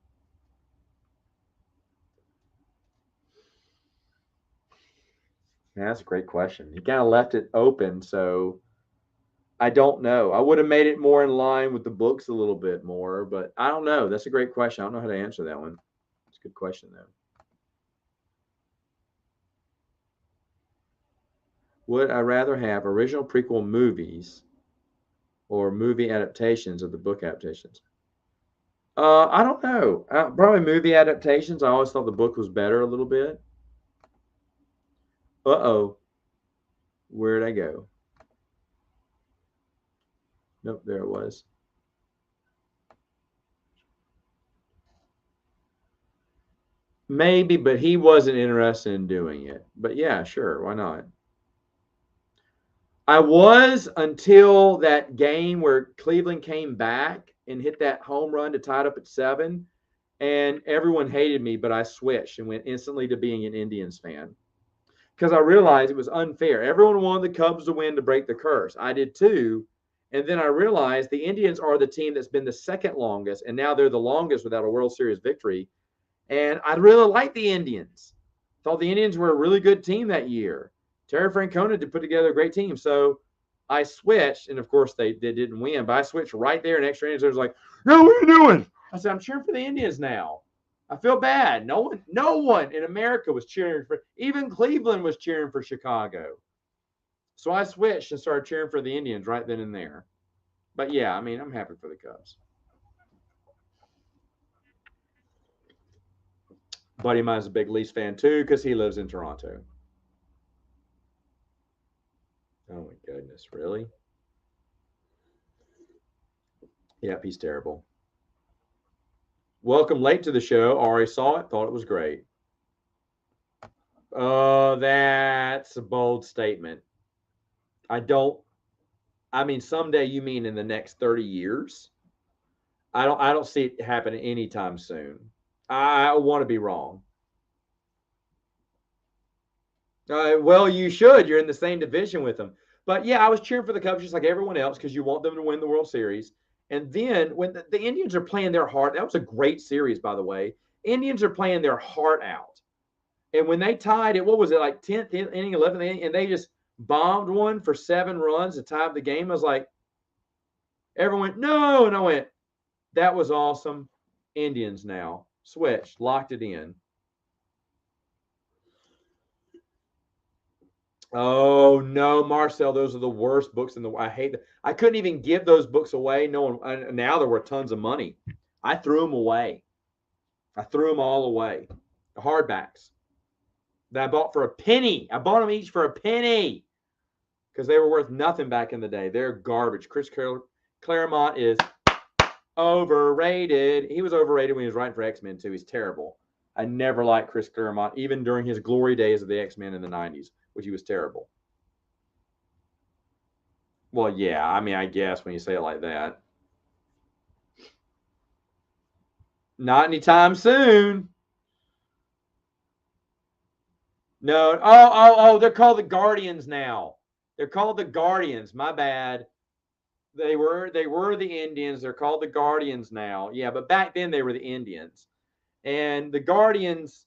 Speaker 1: Yeah, that's a great question. He kind of left it open, so I don't know. I would have made it more in line with the books a little bit more, but I don't know. That's a great question. I don't know how to answer that one. It's a good question, though. Would I rather have original prequel movies or movie adaptations of the book adaptations? I don't know. Probably movie adaptations. I always thought the book was better a little bit. Uh-oh. Where'd I go? Nope, there it was. Maybe, but he wasn't interested in doing it. But yeah, sure, why not? I was until that game where Cleveland came back and hit that home run to tie it up at 7, and everyone hated me, but I switched and went instantly to being an Indians fan because I realized it was unfair. Everyone wanted the Cubs to win to break the curse. I did too. And then I realized the Indians are the team that's been the second longest, and now they're the longest without a World Series victory. And I really like the Indians. Thought the Indians were a really good team that year. Terry Francona did put together a great team. So I switched, and of course they didn't win, but I switched right there in extra innings. There was like, "No, what are you doing?" I said, "I'm cheering for the Indians now." I feel bad. No one in America was cheering for. Even Cleveland was cheering for Chicago. So I switched and started cheering for the Indians right then and there. But yeah, I mean, I'm happy for the Cubs. Buddy of mine's a big Leafs fan too because he lives in Toronto. Oh my goodness, really? Yep, he's terrible. Welcome late to the show. Already saw it, thought it was great. Oh, that's a bold statement. I don't. I mean, someday you mean in the next 30 years? I don't see it happening anytime soon. I want to be wrong. Well, you should. You're in the same division with them. But yeah, I was cheering for the Cubs just like everyone else because you want them to win the World Series. And then when the Indians are playing their heart, that was a great series, by the way. Indians are playing their heart out. And when they tied it, what was it, like 10th inning, 11th inning, and they just bombed one for 7 runs to tie up the game. I was like, everyone went, no. And I went, that was awesome. Indians now. Switched, locked it in. Oh no, Marcel, those are the worst books in the world. I hate them. I couldn't even give those books away. No one. Now they're worth tons of money. I threw them away. I threw them all away. The hardbacks that I bought for a penny. I bought them each for a penny because they were worth nothing back in the day. They're garbage. Chris Claremont is overrated. He was overrated when he was writing for X-Men too. He's terrible. I never liked Chris Claremont, even during his glory days of the X-Men in the 90s, which he was terrible. Well, yeah, I mean, I guess when you say it like that. Not anytime soon. No. Oh, they're called the Guardians now. They're called the Guardians. My bad. They were the Indians. They're called the Guardians now. Yeah, but back then they were the Indians. And the Guardians,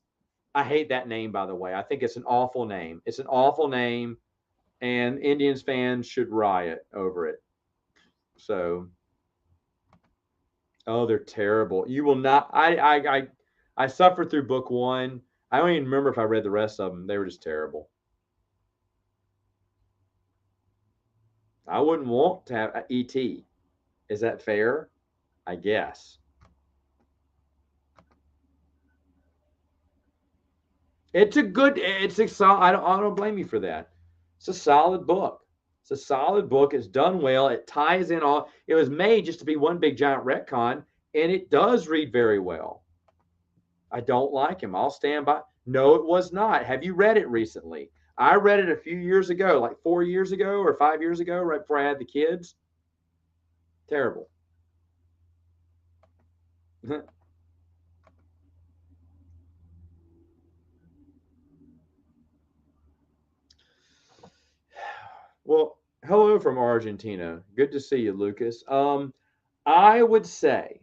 Speaker 1: I hate that name, by the way. I think it's an awful name. It's an awful name, and Indians fans should riot over it. So, oh, they're terrible. You will not. I suffered through book 1. I don't even remember if I read the rest of them. They were just terrible. I wouldn't want to have ET. Is that fair? I guess. It's a good. It's a solid. I don't blame you for that. It's a solid book. It's a solid book. It's done well. It ties in all. It was made just to be one big giant retcon, and it does read very well. I don't like him. I'll stand by. No, it was not. Have you read it recently? I read it a few years ago, like 4 years ago or 5 years ago, right before I had the kids. Terrible. Well, hello from Argentina. Good to see you, Lucas. I would say,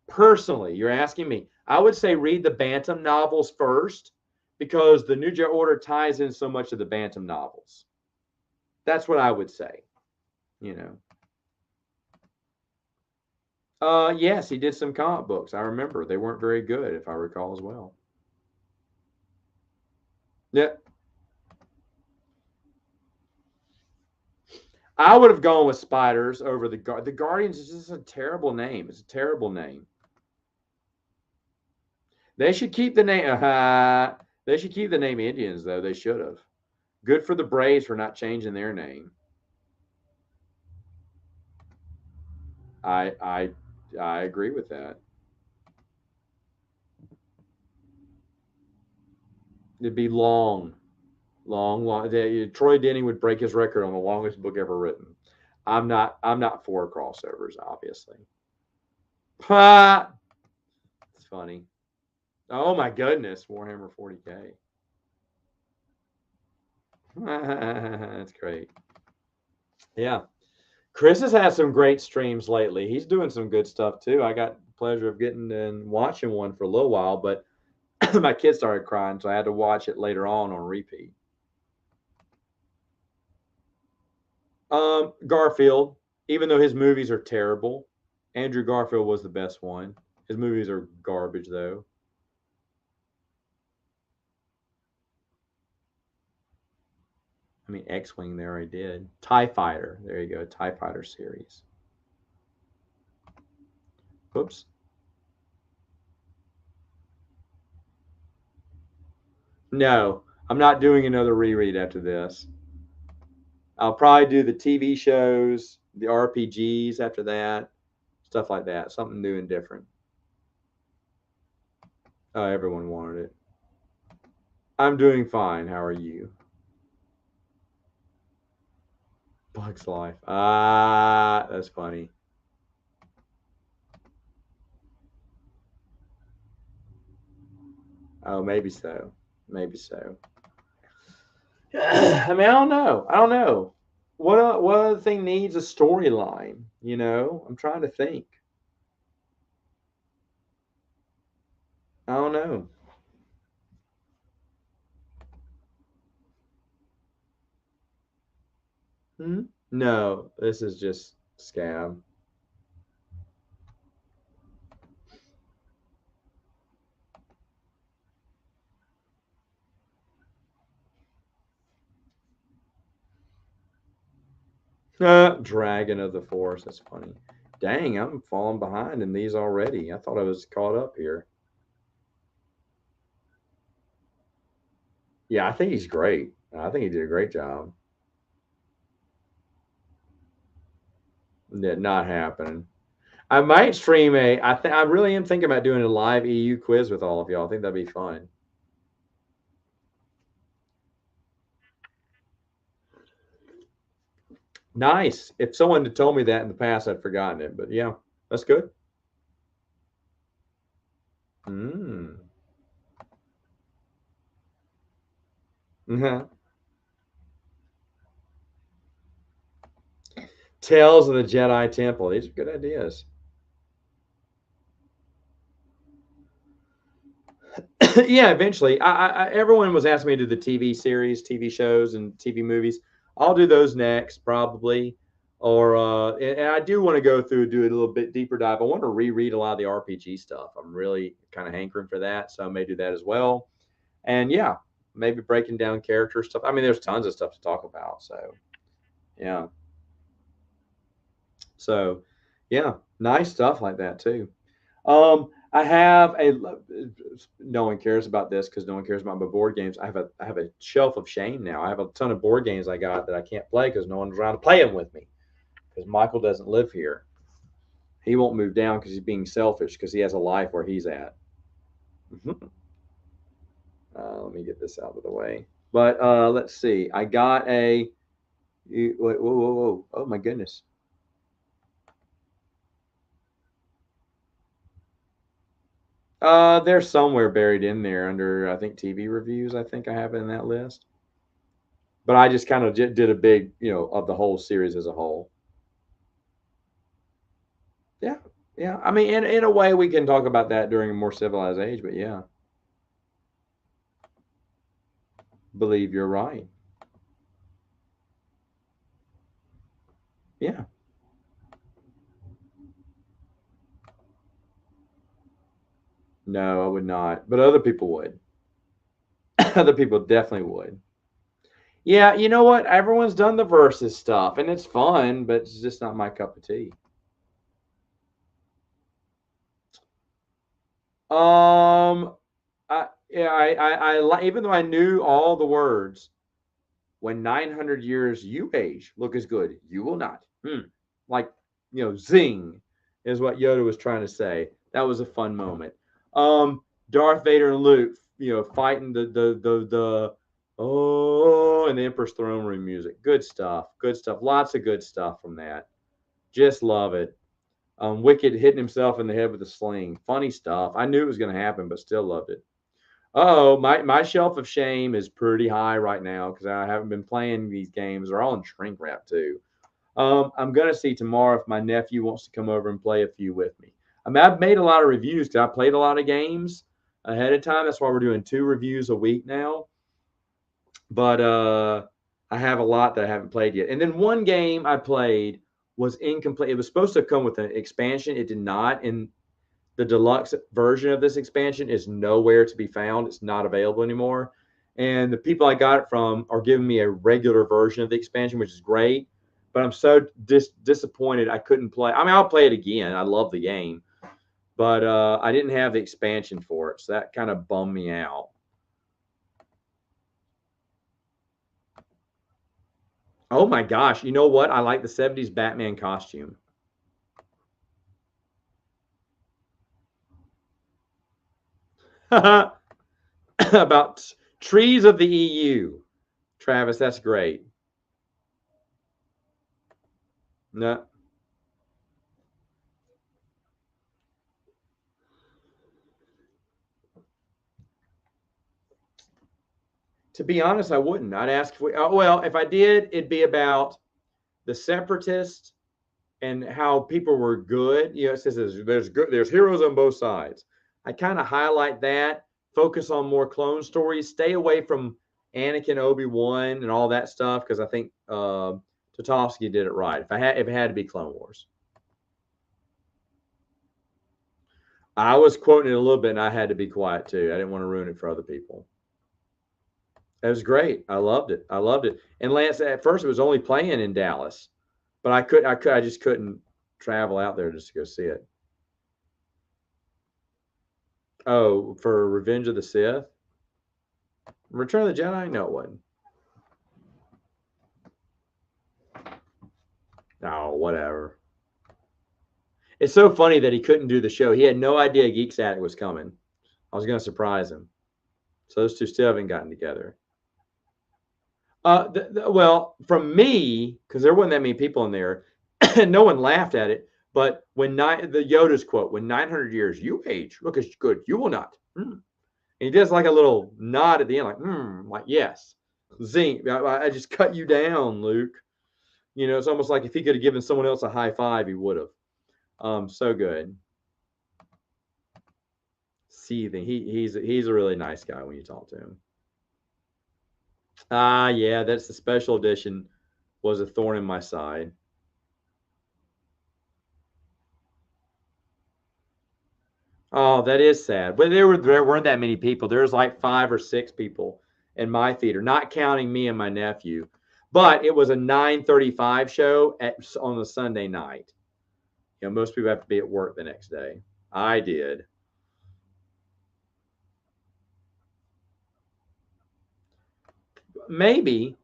Speaker 1: personally, you're asking me, I would say read the Bantam novels first because the New Order ties in so much of the Bantam novels. That's what I would say. you know. Yes, he did some comic books. I remember they weren't very good, if I recall as well. Yeah, I would have gone with Spiders over the Guardians. Is just a terrible name. It's a terrible name. They should keep the name. They should keep the name Indians, though. They should have. Good for the Braves for not changing their name. I I I agree with that. It'd be long, long, long. Troy Denny would break his record on the longest book ever written. I'm not for crossovers, obviously. Ha! It's funny. Oh my goodness, Warhammer 40K. That's great. Yeah. Chris has had some great streams lately. He's doing some good stuff too. I got the pleasure of getting and watching one for a little while, but my kids started crying, so I had to watch it later on repeat. Garfield, even though his movies are terrible, Andrew Garfield was the best one. His movies are garbage though. I mean, X-Wing there I did. TIE Fighter, there you go, TIE Fighter series. Whoops. No, I'm not doing another reread after this. I'll probably do the TV shows, the RPGs after that, stuff like that. Something new and different. Everyone wanted it. I'm doing fine. How are you? Bug's Life. Ah, that's funny. Oh, maybe so. Maybe so. I mean, I don't know. I don't know. What other thing needs a storyline? You know, I'm trying to think. I don't know. Hmm? No, this is just scam. Dragon of the Forest. That's funny. Dang, I'm falling behind in these already. I thought I was caught up here. Yeah, I think he's great. I think he did a great job. Did not happen. I might stream a. I really am thinking about doing a live EU quiz with all of y'all. I think that'd be fun. Nice. If someone had told me that in the past, I'd forgotten it. But yeah, that's good. Mm. Mhm. Tales of the Jedi Temple. These are good ideas. Yeah, eventually. Everyone was asking me to do the TV series, TV shows, and TV movies. I'll do those next, probably. Or and I do want to go through do a little bit deeper dive. I want to reread a lot of the RPG stuff. I'm really kind of hankering for that, so I may do that as well. And yeah, maybe breaking down character stuff. I mean, there's tons of stuff to talk about. So yeah, so yeah, nice stuff like that too. I have a. No one cares about this because no one cares about my board games. I have a shelf of shame now. I have a ton of board games I got that I can't play because no one's around to play them with me. Because Michael doesn't live here. He won't move down because he's being selfish because he has a life where he's at. Mhm. Let me get this out of the way. But let's see. I got a. Wait, whoa, whoa, whoa! Oh my goodness. They're somewhere buried in there under I think TV reviews. I think I have it in that list. But I just kind of did a big, of the whole series as a whole. Yeah, yeah. I mean, in a way, we can talk about that during a more civilized age. But yeah, believe you're right. Yeah, No, I would not. But other people would. Other people definitely would. Yeah, you know what? Everyone's done the versus stuff, and it's fun, but it's just not my cup of tea. Yeah, even though I knew all the words, when 900 years you age, look as good, you will not. Like, zing is what Yoda was trying to say. That was a fun moment. Darth Vader and Luke, fighting the oh, and the Emperor's throne room music. Good stuff. Good stuff. Lots of good stuff from that. Just love it. Wicked hitting himself in the head with a sling. Funny stuff. I knew it was going to happen, but still loved it. Oh, my shelf of shame is pretty high right now because I haven't been playing these games. They're all in shrink wrap too. I'm gonna see tomorrow if my nephew wants to come over and play a few with me. I mean, I've made a lot of reviews because I played a lot of games ahead of time. That's why we're doing 2 reviews a week now. But I have a lot that I haven't played yet. And then one game I played was incomplete. It was supposed to come with an expansion. It did not. And the deluxe version of this expansion is nowhere to be found. It's not available anymore. And the people I got it from are giving me a regular version of the expansion, which is great. But I'm so disappointed I couldn't play. I mean, I'll play it again. I love the game. But I didn't have the expansion for it. So that kind of bummed me out. Oh my gosh. You know what? I like the 70s Batman costume. About trees of the EU. Travis, that's great. No. To be honest, I wouldn't. I'd ask if well, if I did, it'd be about the separatists and how people were good. It says there's heroes on both sides. I kind of highlight that, focus on more clone stories, stay away from Anakin, Obi-Wan, and all that stuff because I think Tartakovsky did it right. If it had to be Clone Wars, I was quoting it a little bit, and I had to be quiet too. I didn't want to ruin it for other people. It was great. I loved it. I loved it. And Lance, at first, it was only playing in Dallas, but I just couldn't travel out there just to go see it. Oh, for Revenge of the Sith, Return of the Jedi. No, it wasn't. Oh, whatever. It's so funny that he couldn't do the show. He had no idea Geeks Attic was coming. I was going to surprise him. So those two still haven't gotten together. Well, from me, because there wasn't that many people in there, no one laughed at it. But the Yoda's quote, when 900 years you age, look as good, you will not. And he does like a little nod at the end, like yes. Zing, I just cut you down, Luke. It's almost like if he could have given someone else a high five, he would have. So good. Seething. He's a really nice guy when you talk to him. Yeah, that's the special edition. Was a thorn in my side. Oh, that is sad. But there weren't that many people. There was like 5 or 6 people in my theater, not counting me and my nephew. But it was a 9:35 show on a Sunday night. Most people have to be at work the next day. I did. Maybe.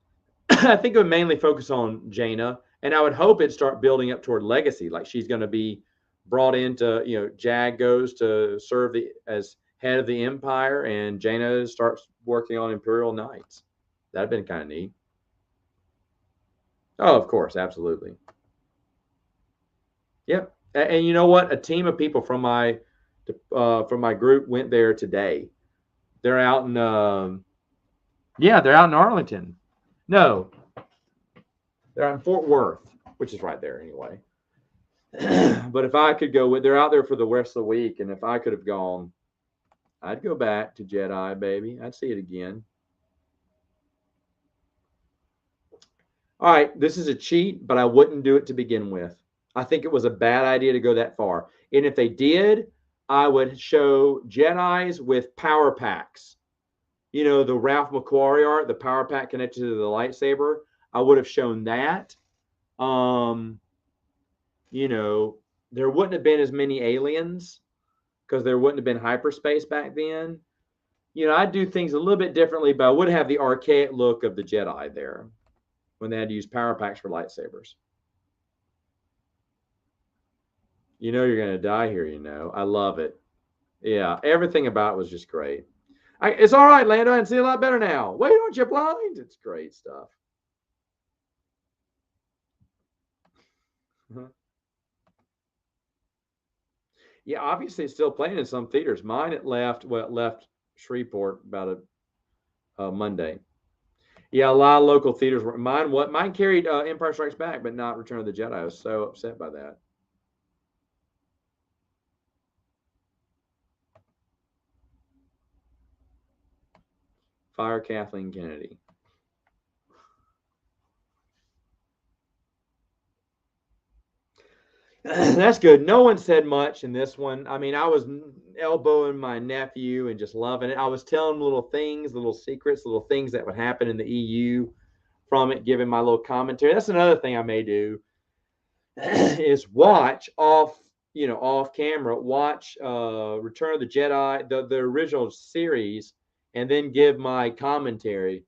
Speaker 1: I think it would mainly focus on Jaina, and I would hope it start building up toward legacy. Like she's going to be brought into, Jag goes to serve as head of the Empire, and Jaina starts working on Imperial Knights. That'd been kind of neat. Oh, of course, absolutely. Yep. And you know what? A team of people from my group went there today. They're out in yeah, they're out in Arlington. No, they're in Fort Worth, which is right there anyway. But if I could go, they're out there for the rest of the week, and if I could have gone, I'd go back to Jedi, baby. I'd see it again. All right, this is a cheat, but I wouldn't do it to begin with. I think it was a bad idea to go that far. And if they did, I would show Jedis with power packs. You know, the Ralph McQuarrie art, the power pack connected to the lightsaber. I would have shown that. Um, you know, there wouldn't have been as many aliens because there wouldn't have been hyperspace back then. You know, I'd do things a little bit differently, but I would have the archaic look of the Jedi there when they had to use power packs for lightsabers. You know, you're going to die here, you know. I love it. Yeah, everything about it was just great. It's all right, Lando. I can see a lot better now. Wait, aren't you blind? It's great stuff. Yeah, obviously it's still playing in some theaters. Mine it left Shreveport about a Monday. Yeah, a lot of local theaters were mine carried Empire Strikes Back, but not Return of the Jedi. I was so upset by that. Fire Kathleen Kennedy. That's good. No one said much in this one. I mean, I was elbowing my nephew and just loving it. I was telling him little things, little secrets, little things that would happen in the EU from it, giving my little commentary. That's another thing I may do is watch off camera, watch Return of the Jedi, the original series, and then give my commentary.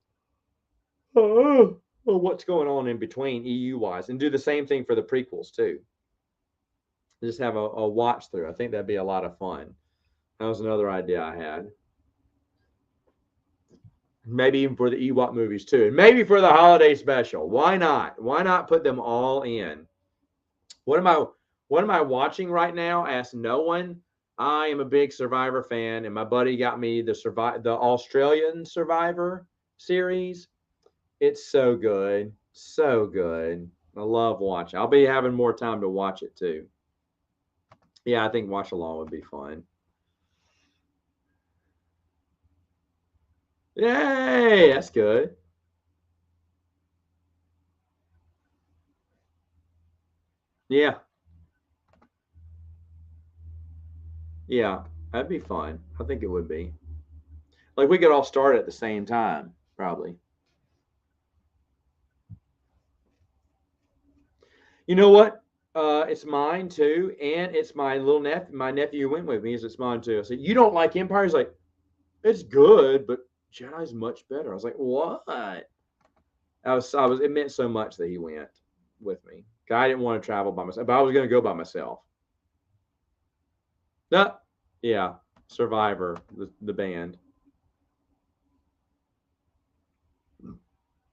Speaker 1: What's going on in between EU wise, and do the same thing for the prequels too. Just have a watch through. I think that'd be a lot of fun. That was another idea I had. Maybe even for the Ewok movies too, and maybe for the holiday special. Why not? Why not put them all in? What am I watching right now? Ask no one. I am a big Survivor fan, and my buddy got me the Australian Survivor series. It's so good, so good. I love watching. I'll be having more time to watch it too. Yeah, I think watch along would be fun. Yay, that's good. Yeah, yeah, that'd be fun. I think it would be. Like we could all start at the same time, probably. You know what? It's mine too, and it's my little nephew. My nephew went with me, so it's mine too. I said, "You don't like Empire?" He's like, "It's good, but Jedi's much better." I was like, "What?" I was. It meant so much that he went with me. I didn't want to travel by myself, but I was going to go by myself. No, yeah, Survivor, the band.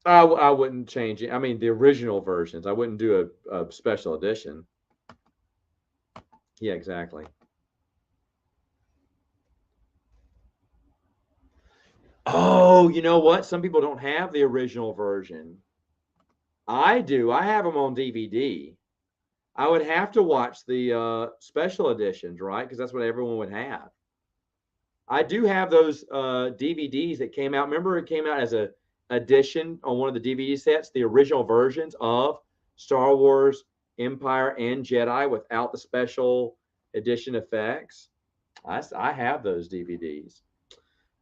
Speaker 1: I wouldn't change it. I mean, the original versions. I wouldn't do a special edition. Yeah, exactly. Oh, you know what? Some people don't have the original version. I do. I have them on DVD. I would have to watch the special editions, right? Because that's what everyone would have. I do have those DVDs that came out. Remember, it came out as a edition on one of the DVD sets, the original versions of Star Wars, Empire, and Jedi without the special edition effects. I have those DVDs.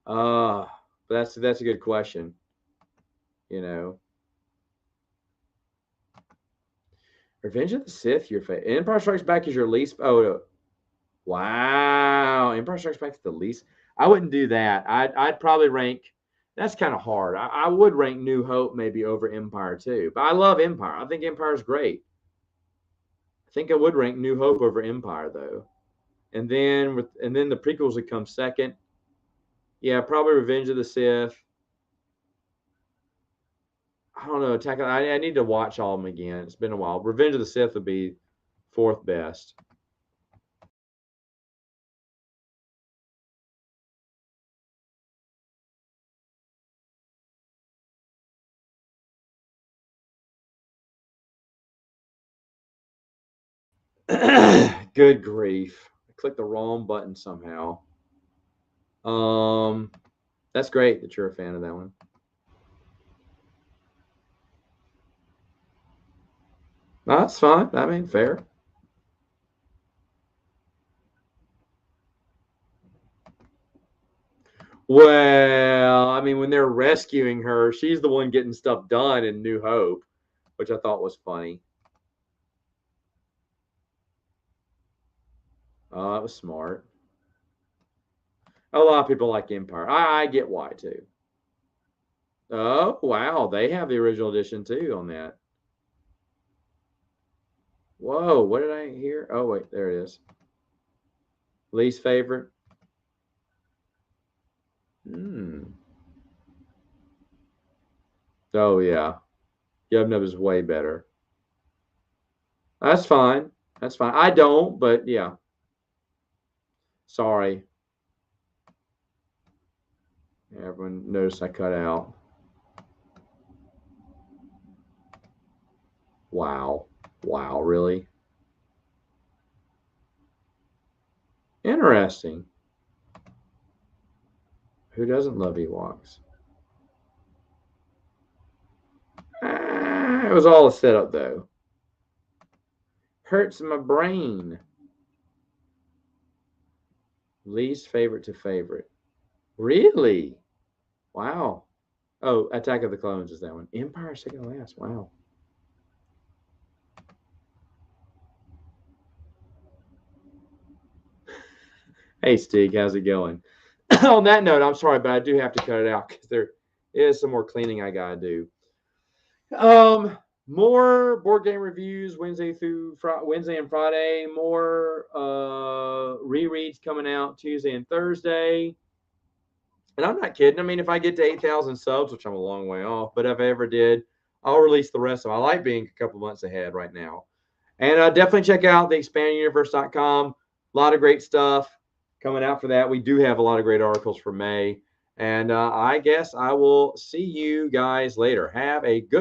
Speaker 1: Uh, but that's a good question. You know, Revenge of the Sith, your favorite. Empire Strikes Back is your least. Oh, wow. Empire Strikes Back is the least. I wouldn't do that. I'd probably rank. That's kind of hard. I would rank New Hope maybe over Empire too. But I love Empire. I think Empire is great. I think I would rank New Hope over Empire though. And then the prequels would come second. Yeah, probably Revenge of the Sith. I don't know. I need to watch all of them again. It's been a while. Revenge of the Sith would be fourth best. Good grief. I clicked the wrong button somehow. Um, that's great that you're a fan of that one. No, that's fine. I mean, fair. Well, I mean, when they're rescuing her, she's the one getting stuff done in New Hope, which I thought was funny. Oh, that was smart. A lot of people like Empire. I get why too. Oh, wow. They have the original edition too on that. Whoa, what did I hear? Oh, wait, there it is. Least favorite. Oh, yeah. Yub Nub is way better. That's fine. That's fine. I don't, but yeah. Sorry. Everyone noticed I cut out. Wow. Wow, really? Interesting. Who doesn't love Ewoks? It was all a setup, though. Hurts my brain. Least favorite to favorite. Really? Wow. Oh, Attack of the Clones is that one. Empire second last. Wow. Hey, Stig, how's it going? On that note, I'm sorry, but I do have to cut it out because there is some more cleaning I gotta do. More board game reviews Wednesday and Friday. More rereads coming out Tuesday and Thursday. And I'm not kidding. I mean, if I get to 8,000 subs, which I'm a long way off, but if I ever did, I'll release the rest of them. I like being a couple months ahead right now. And definitely check out theexpandeduniverse.com. A lot of great stuff coming out for that. We do have a lot of great articles for May. And I guess I will see you guys later. Have a good